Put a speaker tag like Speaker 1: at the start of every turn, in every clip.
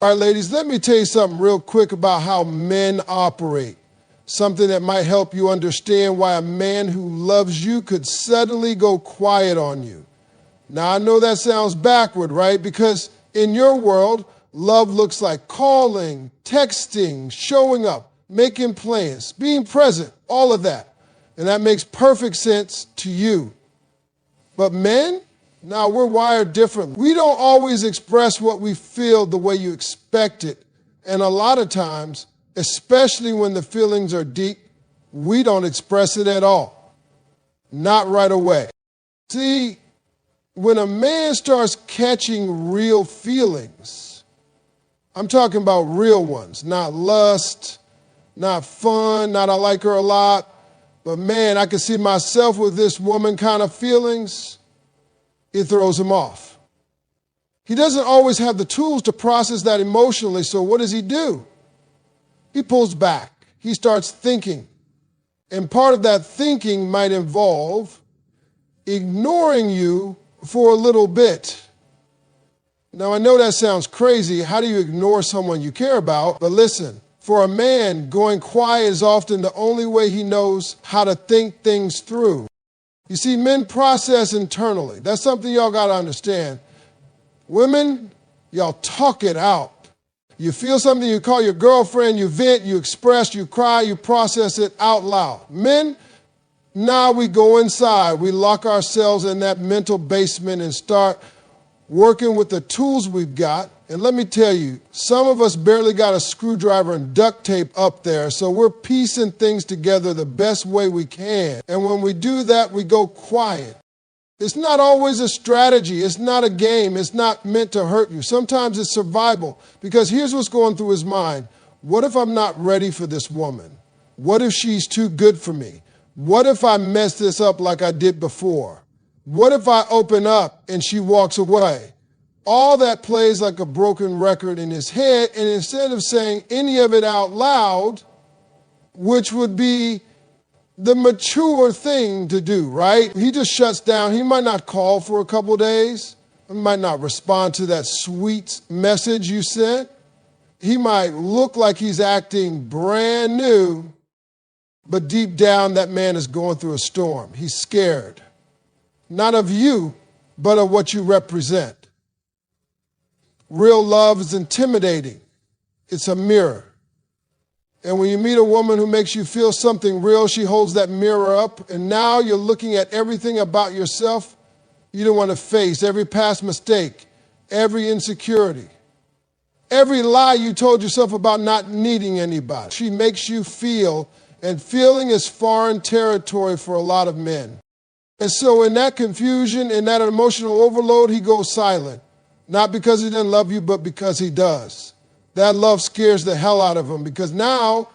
Speaker 1: All right, ladies, let me tell you something real quick about how men operate. Something that might help you understand why a man who loves you could suddenly go quiet on you. Now, I know that sounds backward, right? Because in your world, love looks like calling, texting, showing up, making plans, being present, all of that. And that makes perfect sense to you. But men, now we're wired differently. We don't always express what we feel the way you expect it. And a lot of times, especially when the feelings are deep, we don't express it at all. Not right away. See, when a man starts catching real feelings, I'm talking about real ones, not lust, not fun, not I like her a lot, but man, I can see myself with this woman kind of feelings, it throws him off. He doesn't always have the tools to process that emotionally, so what does he do? He pulls back. He starts thinking. And part of that thinking might involve ignoring you for a little bit. Now, I know that sounds crazy. How do you ignore someone you care about? But listen, for a man, going quiet is often the only way he knows how to think things through. You see, men process internally. That's something y'all got to understand. Women, y'all talk it out. You feel something, you call your girlfriend, you vent, you express, you cry, you process it out loud. Men, now we go inside. We lock ourselves in that mental basement and start working with the tools we've got. And let me tell you, some of us barely got a screwdriver and duct tape up there, so we're piecing things together the best way we can. And when we do that, we go quiet. It's not always a strategy. It's not a game. It's not meant to hurt you. Sometimes it's survival. Because here's what's going through his mind. What if I'm not ready for this woman? What if she's too good for me? What if I mess this up like I did before? What if I open up and she walks away? All that plays like a broken record in his head, and instead of saying any of it out loud, which would be the mature thing to do, right? He just shuts down. He might not call for a couple days. He might not respond to that sweet message you sent. He might look like he's acting brand new, but deep down that man is going through a storm. He's scared. Not of you, but of what you represent. Real love is intimidating. It's a mirror. And when you meet a woman who makes you feel something real, she holds that mirror up, and now you're looking at everything about yourself you don't want to face, every past mistake, every insecurity, every lie you told yourself about not needing anybody. She makes you feel, and feeling is foreign territory for a lot of men. And so in that confusion, in that emotional overload, he goes silent. Not because he doesn't love you, but because he does. That love scares the hell out of him because now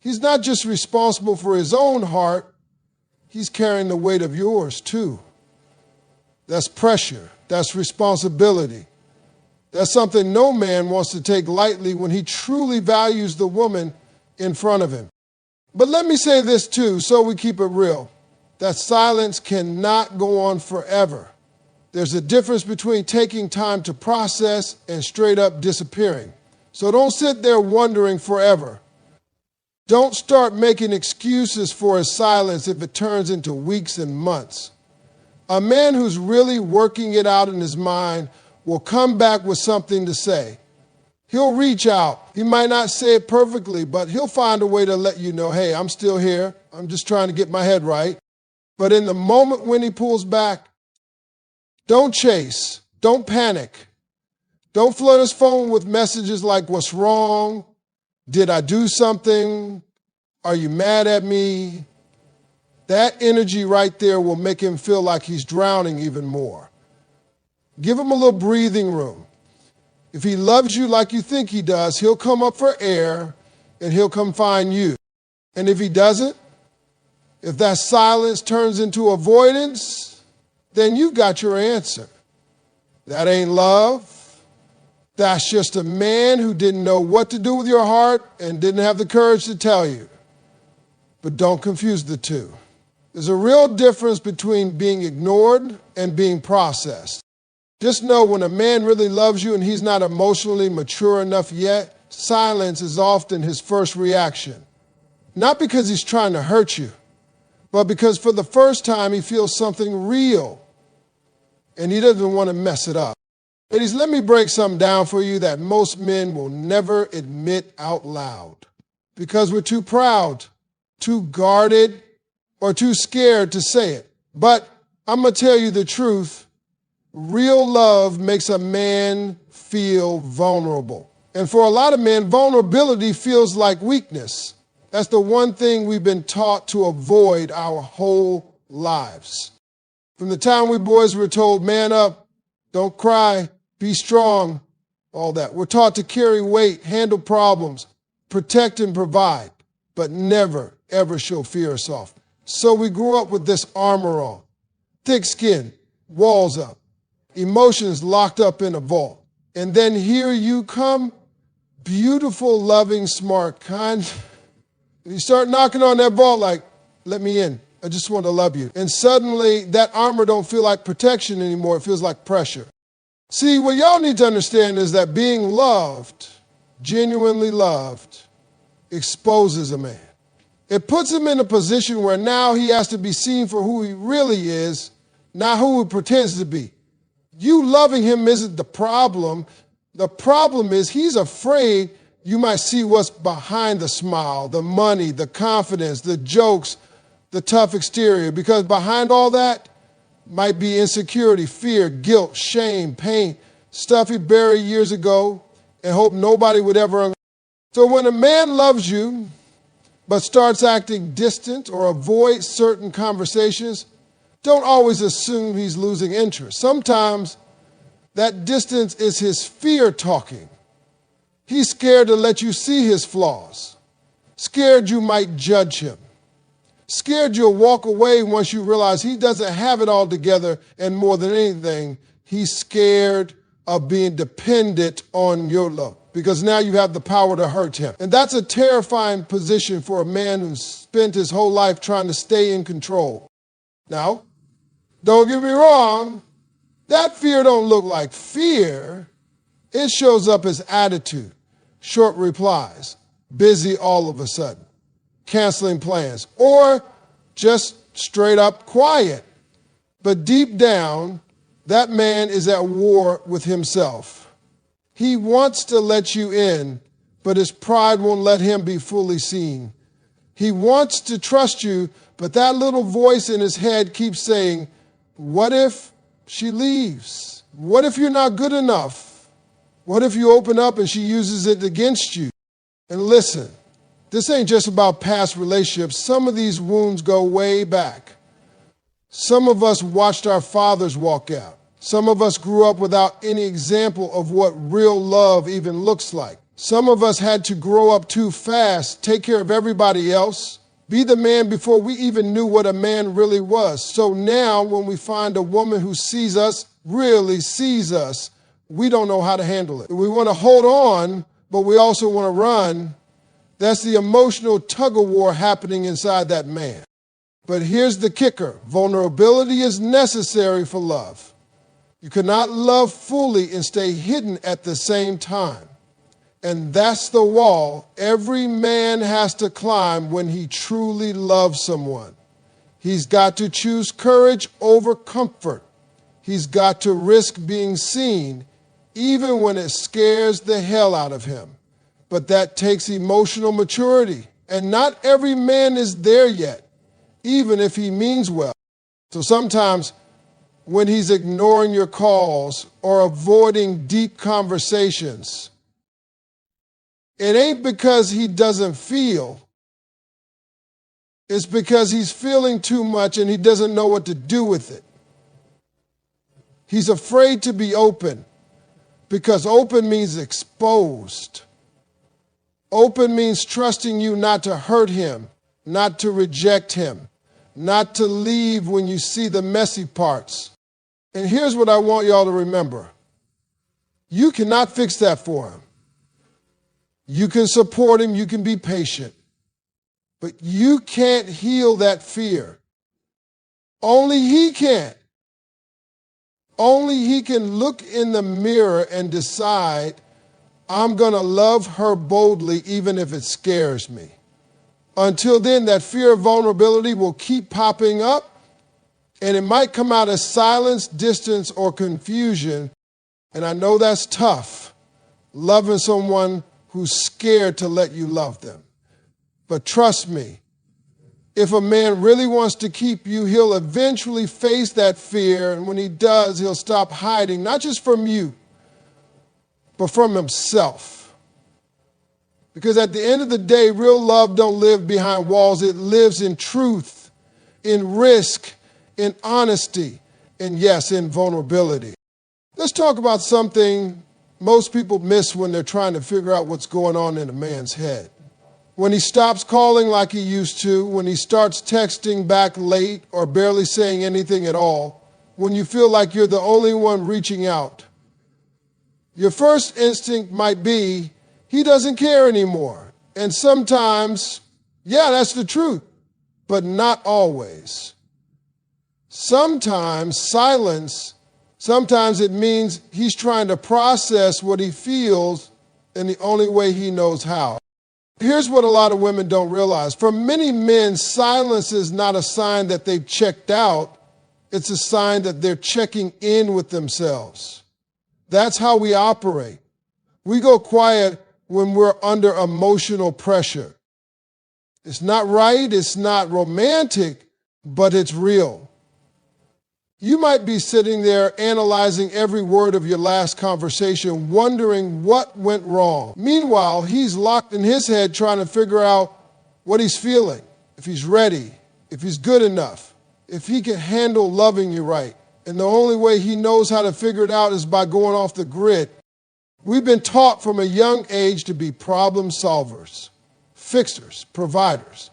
Speaker 1: he's not just responsible for his own heart, he's carrying the weight of yours too. That's pressure. That's responsibility. That's something no man wants to take lightly when he truly values the woman in front of him. But let me say this too, so we keep it real. That silence cannot go on forever. There's a difference between taking time to process and straight up disappearing. So don't sit there wondering forever. Don't start making excuses for his silence if it turns into weeks and months. A man who's really working it out in his mind will come back with something to say. He'll reach out. He might not say it perfectly, but he'll find a way to let you know, hey, I'm still here. I'm just trying to get my head right. But in the moment when he pulls back, don't chase. Don't panic. Don't flood his phone with messages like, what's wrong? Did I do something? Are you mad at me? That energy right there will make him feel like he's drowning even more. Give him a little breathing room. If he loves you like you think he does, he'll come up for air and he'll come find you. And if he doesn't, if that silence turns into avoidance, then you got your answer. That ain't love. That's just a man who didn't know what to do with your heart and didn't have the courage to tell you. But don't confuse the two. There's a real difference between being ignored and being processed. Just know when a man really loves you and he's not emotionally mature enough yet, silence is often his first reaction. Not because he's trying to hurt you, but because for the first time he feels something real and he doesn't want to mess it up. Ladies, let me break something down for you that most men will never admit out loud because we're too proud, too guarded, or too scared to say it. But I'm going to tell you the truth. Real love makes a man feel vulnerable. And for a lot of men, vulnerability feels like weakness. That's the one thing we've been taught to avoid our whole lives. From the time we boys were told, man up, don't cry, be strong, all that. We're taught to carry weight, handle problems, protect and provide, but never, ever show fear or soft. So we grew up with this armor on, thick skin, walls up, emotions locked up in a vault. And then here you come, beautiful, loving, smart, kind. You start knocking on that vault like, let me in. I just want to love you. And suddenly that armor don't feel like protection anymore. It feels like pressure. See, what y'all need to understand is that being loved, genuinely loved, exposes a man. It puts him in a position where now he has to be seen for who he really is, not who he pretends to be. You loving him isn't the problem. The problem is he's afraid you might see what's behind the smile, the money, the confidence, the jokes, the tough exterior. Because behind all that might be insecurity, fear, guilt, shame, pain, stuff he buried years ago and hoped nobody would ever uncover. So when a man loves you but starts acting distant or avoid certain conversations, don't always assume he's losing interest. Sometimes that distance is his fear talking. He's scared to let you see his flaws, scared you might judge him, scared you'll walk away once you realize he doesn't have it all together, and more than anything, he's scared of being dependent on your love because now you have the power to hurt him. And that's a terrifying position for a man who's spent his whole life trying to stay in control. Now, don't get me wrong, that fear don't look like fear. It shows up as attitude, short replies, busy all of a sudden, canceling plans, or just straight up quiet. But deep down, that man is at war with himself. He wants to let you in, but his pride won't let him be fully seen. He wants to trust you, but that little voice in his head keeps saying, what if she leaves? What if you're not good enough? What if you open up and she uses it against you? And listen, this ain't just about past relationships. Some of these wounds go way back. Some of us watched our fathers walk out. Some of us grew up without any example of what real love even looks like. Some of us had to grow up too fast, take care of everybody else, be the man before we even knew what a man really was. So now when we find a woman who sees us, really sees us, we don't know how to handle it. We want to hold on, but we also want to run. That's the emotional tug-of-war happening inside that man. But here's the kicker. Vulnerability is necessary for love. You cannot love fully and stay hidden at the same time. And that's the wall every man has to climb when he truly loves someone. He's got to choose courage over comfort. He's got to risk being seen, even when it scares the hell out of him. But that takes emotional maturity. And not every man is there yet, even if he means well. So sometimes when he's ignoring your calls or avoiding deep conversations, it ain't because he doesn't feel. It's because he's feeling too much and he doesn't know what to do with it. He's afraid to be open because open means exposed. Open means trusting you not to hurt him, not to reject him, not to leave when you see the messy parts. And here's what I want y'all to remember. You cannot fix that for him. You can support him, you can be patient, but you can't heal that fear. Only he can. Only he can look in the mirror and decide, I'm going to love her boldly even if it scares me. Until then, that fear of vulnerability will keep popping up, and it might come out as silence, distance, or confusion. And I know that's tough, loving someone who's scared to let you love them. But trust me, if a man really wants to keep you, he'll eventually face that fear, and when he does, he'll stop hiding, not just from you, but from himself. Because at the end of the day, real love don't live behind walls. It lives in truth, in risk, in honesty, and yes, in vulnerability. Let's talk about something most people miss when they're trying to figure out what's going on in a man's head. When he stops calling like he used to, when he starts texting back late or barely saying anything at all, when you feel like you're the only one reaching out. Your first instinct might be, he doesn't care anymore. And sometimes, yeah, that's the truth, but not always. Sometimes silence, sometimes it means he's trying to process what he feels in the only way he knows how. Here's what a lot of women don't realize. For many men, silence is not a sign that they've checked out. It's a sign that they're checking in with themselves. That's how we operate. We go quiet when we're under emotional pressure. It's not right, it's not romantic, but it's real. You might be sitting there analyzing every word of your last conversation, wondering what went wrong. Meanwhile, he's locked in his head trying to figure out what he's feeling, if he's ready, if he's good enough, if he can handle loving you right. And the only way he knows how to figure it out is by going off the grid. We've been taught from a young age to be problem solvers, fixers, providers.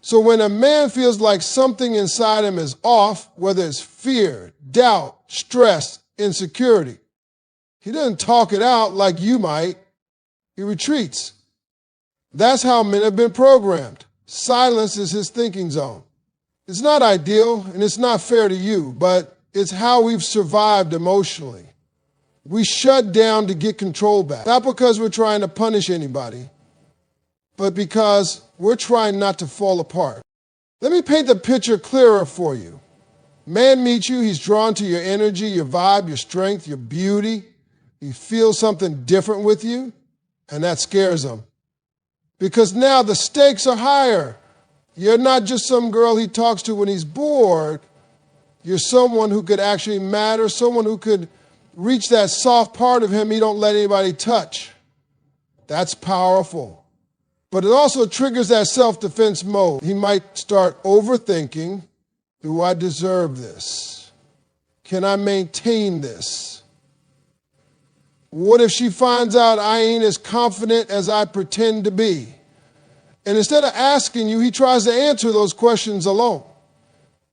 Speaker 1: So when a man feels like something inside him is off, whether it's fear, doubt, stress, insecurity, he doesn't talk it out like you might. He retreats. That's how men have been programmed. Silence is his thinking zone. It's not ideal and it's not fair to you, but it's how we've survived emotionally. We shut down to get control back, not because we're trying to punish anybody, but because we're trying not to fall apart. Let me paint the picture clearer for you. Man meets you, he's drawn to your energy, your vibe, your strength, your beauty. He feels something different with you, and that scares him. Because now the stakes are higher. You're not just some girl he talks to when he's bored. You're someone who could actually matter, someone who could reach that soft part of him he don't let anybody touch. That's powerful. But it also triggers that self-defense mode. He might start overthinking, do I deserve this? Can I maintain this? What if she finds out I ain't as confident as I pretend to be? And instead of asking you, he tries to answer those questions alone.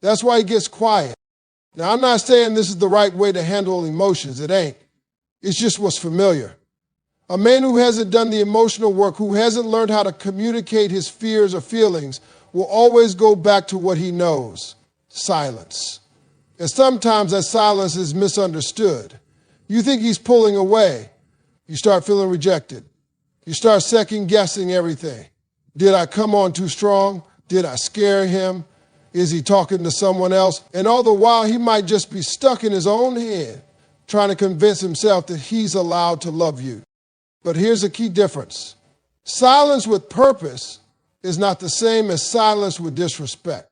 Speaker 1: That's why he gets quiet. Now, I'm not saying this is the right way to handle emotions. It ain't. It's just what's familiar. A man who hasn't done the emotional work, who hasn't learned how to communicate his fears or feelings, will always go back to what he knows, silence. And sometimes that silence is misunderstood. You think he's pulling away. You start feeling rejected. You start second-guessing everything. Did I come on too strong? Did I scare him? Is he talking to someone else? And all the while, he might just be stuck in his own head, trying to convince himself that he's allowed to love you. But here's a key difference. Silence with purpose is not the same as silence with disrespect.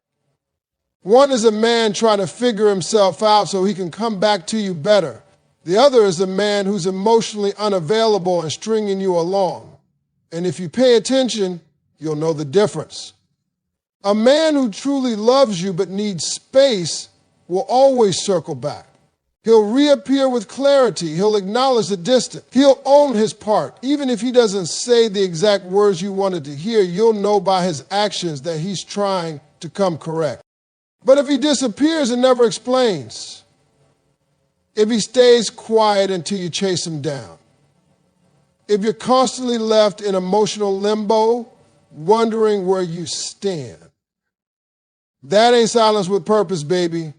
Speaker 1: One is a man trying to figure himself out so he can come back to you better. The other is a man who's emotionally unavailable and stringing you along. And if you pay attention, you'll know the difference. A man who truly loves you but needs space will always circle back. He'll reappear with clarity. He'll acknowledge the distance. He'll own his part. Even if he doesn't say the exact words you wanted to hear, you'll know by his actions that he's trying to come correct. But if he disappears and never explains, if he stays quiet until you chase him down, if you're constantly left in emotional limbo, wondering where you stand, that ain't silence with purpose, baby.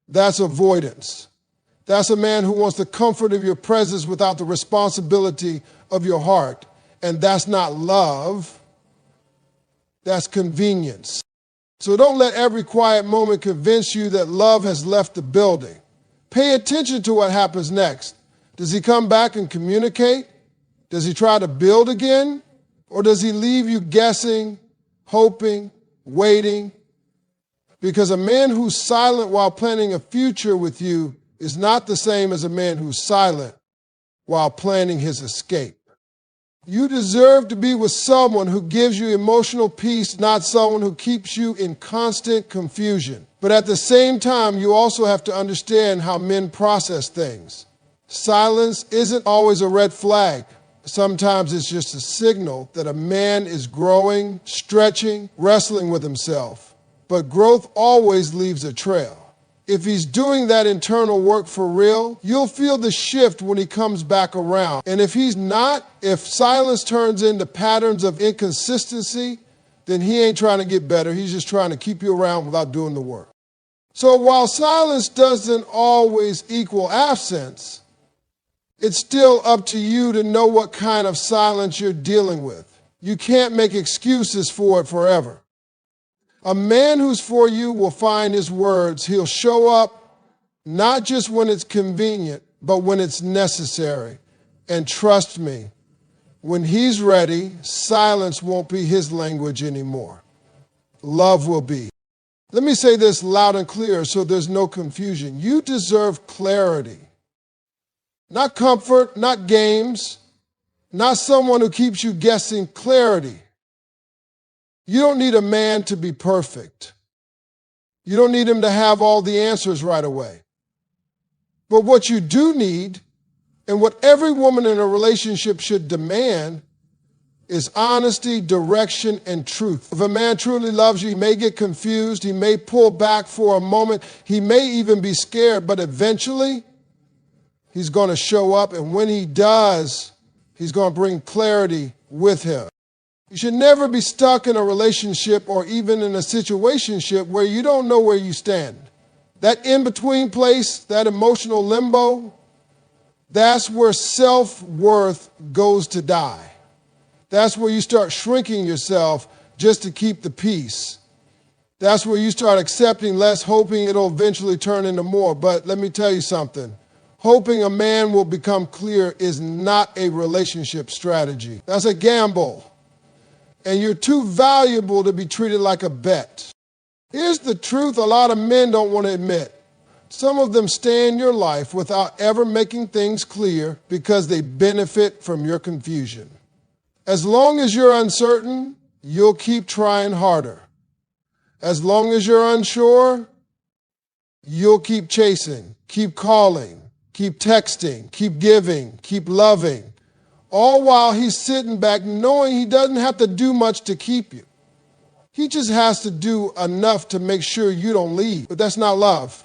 Speaker 1: That's avoidance. That's a man who wants the comfort of your presence without the responsibility of your heart. And that's not love. That's convenience. So don't let every quiet moment convince you that love has left the building. Pay attention to what happens next. Does he come back and communicate? Does he try to build again? Or does he leave you guessing, hoping, waiting? Because a man who's silent while planning a future with you is not the same as a man who's silent while planning his escape. You deserve to be with someone who gives you emotional peace, not someone who keeps you in constant confusion. But at the same time, you also have to understand how men process things. Silence isn't always a red flag. Sometimes it's just a signal that a man is growing, stretching, wrestling with himself. But growth always leaves a trail. If he's doing that internal work for real, you'll feel the shift when he comes back around. And if he's not, if silence turns into patterns of inconsistency, then he ain't trying to get better. He's just trying to keep you around without doing the work. So while silence doesn't always equal absence, it's still up to you to know what kind of silence you're dealing with. You can't make excuses for it forever. A man who's for you will find his words. He'll show up not just when it's convenient, but when it's necessary. And trust me, when he's ready, silence won't be his language anymore. Love will be. Let me say this loud and clear so there's no confusion. You deserve clarity. Not comfort, not games, not someone who keeps you guessing. Clarity. You don't need a man to be perfect. You don't need him to have all the answers right away. But what you do need, and what every woman in a relationship should demand, is honesty, direction, and truth. If a man truly loves you, he may get confused, he may pull back for a moment, he may even be scared, but eventually he's going to show up, and when he does, he's going to bring clarity with him. You should never be stuck in a relationship or even in a situationship where you don't know where you stand. That in-between place, that emotional limbo, that's where self-worth goes to die. That's where you start shrinking yourself just to keep the peace. That's where you start accepting less, hoping it'll eventually turn into more. But let me tell you something. Hoping a man will become clear is not a relationship strategy. That's a gamble. And you're too valuable to be treated like a bet. Here's the truth a lot of men don't want to admit. Some of them stay in your life without ever making things clear because they benefit from your confusion. As long as you're uncertain, you'll keep trying harder. As long as you're unsure, you'll keep chasing, keep calling, keep texting, keep giving, keep loving. All while he's sitting back knowing he doesn't have to do much to keep you. He just has to do enough to make sure you don't leave. But that's not love.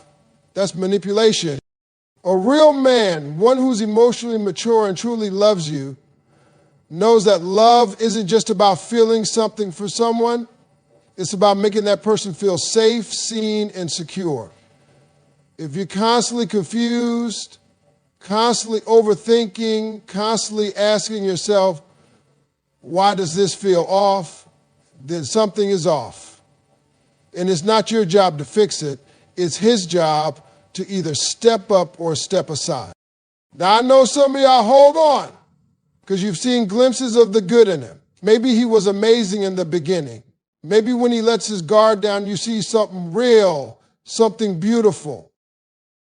Speaker 1: That's manipulation. A real man, one who's emotionally mature and truly loves you, knows that love isn't just about feeling something for someone. It's about making that person feel safe, seen, and secure. If you're constantly confused, constantly overthinking, constantly asking yourself, why does this feel off? Then something is off. And it's not your job to fix it. It's his job to either step up or step aside. Now, I know some of y'all hold on because you've seen glimpses of the good in him. Maybe he was amazing in the beginning. Maybe when he lets his guard down, you see something real, something beautiful.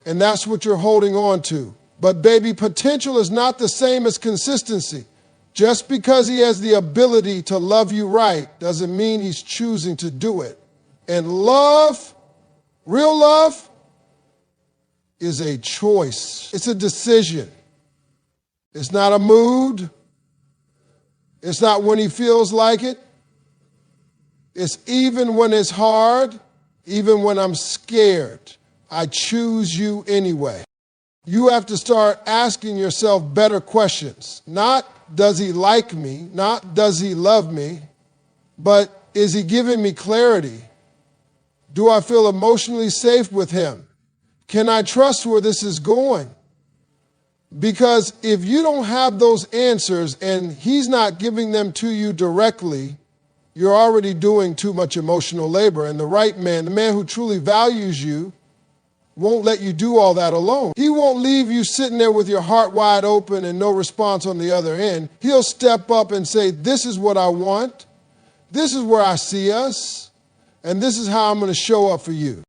Speaker 1: And that's what you're holding on to. But baby, potential is not the same as consistency. Just because he has the ability to love you right doesn't mean he's choosing to do it. And love, real love, is a choice. It's a decision. It's not a mood. It's not when he feels like it. It's even when it's hard, even when I'm scared. I choose you anyway. You have to start asking yourself better questions. Not, does he like me? Not, does he love me? But, is he giving me clarity? Do I feel emotionally safe with him? Can I trust where this is going? Because if you don't have those answers and he's not giving them to you directly, you're already doing too much emotional labor. And the right man, the man who truly values you, won't let you do all that alone. He won't leave you sitting there with your heart wide open and no response on the other end. He'll step up and say, this is what I want, this is where I see us, and this is how I'm going to show up for you.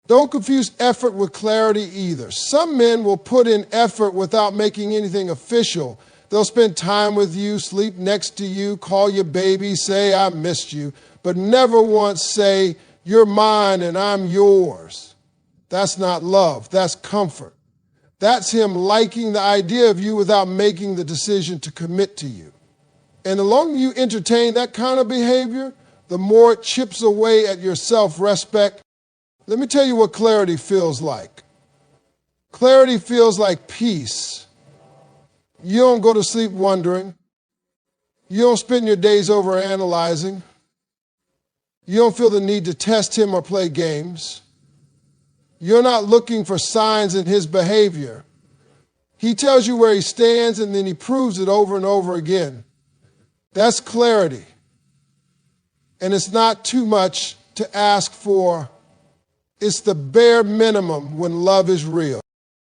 Speaker 1: Don't confuse effort with clarity either. Some men will put in effort without making anything official. They'll spend time with you, sleep next to you, call you baby, say, I missed you, but never once say, you're mine and I'm yours. That's not love. That's comfort. That's him liking the idea of you without making the decision to commit to you. And the longer you entertain that kind of behavior, the more it chips away at your self-respect. Let me tell you what clarity feels like. Clarity feels like peace. You don't go to sleep wondering. You don't spend your days over analyzing. You don't feel the need to test him or play games. You're not looking for signs in his behavior. He tells you where he stands and then he proves it over and over again. That's clarity. And it's not too much to ask for. It's the bare minimum when love is real.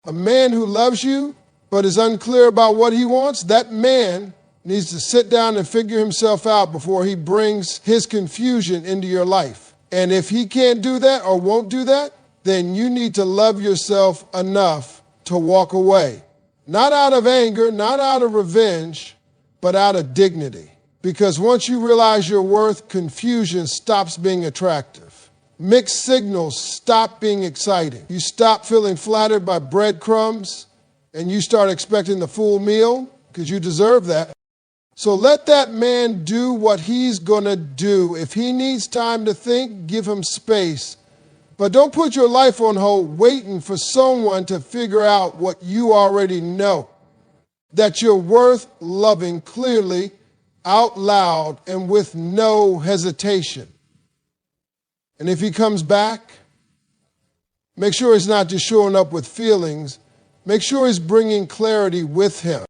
Speaker 1: A man who loves you but is unclear about what he wants, that man needs to sit down and figure himself out before he brings his confusion into your life. And if he can't do that or won't do that, then you need to love yourself enough to walk away. Not out of anger, not out of revenge, but out of dignity. Because once you realize your worth, confusion stops being attractive. Mixed signals stop being exciting. You stop feeling flattered by breadcrumbs, and you start expecting the full meal, because you deserve that. So let that man do what he's going to do. If he needs time to think, give him space. But don't put your life on hold waiting for someone to figure out what you already know. That you're worth loving clearly, out loud, and with no hesitation. And if he comes back, make sure he's not just showing up with feelings. Make sure he's bringing clarity with him.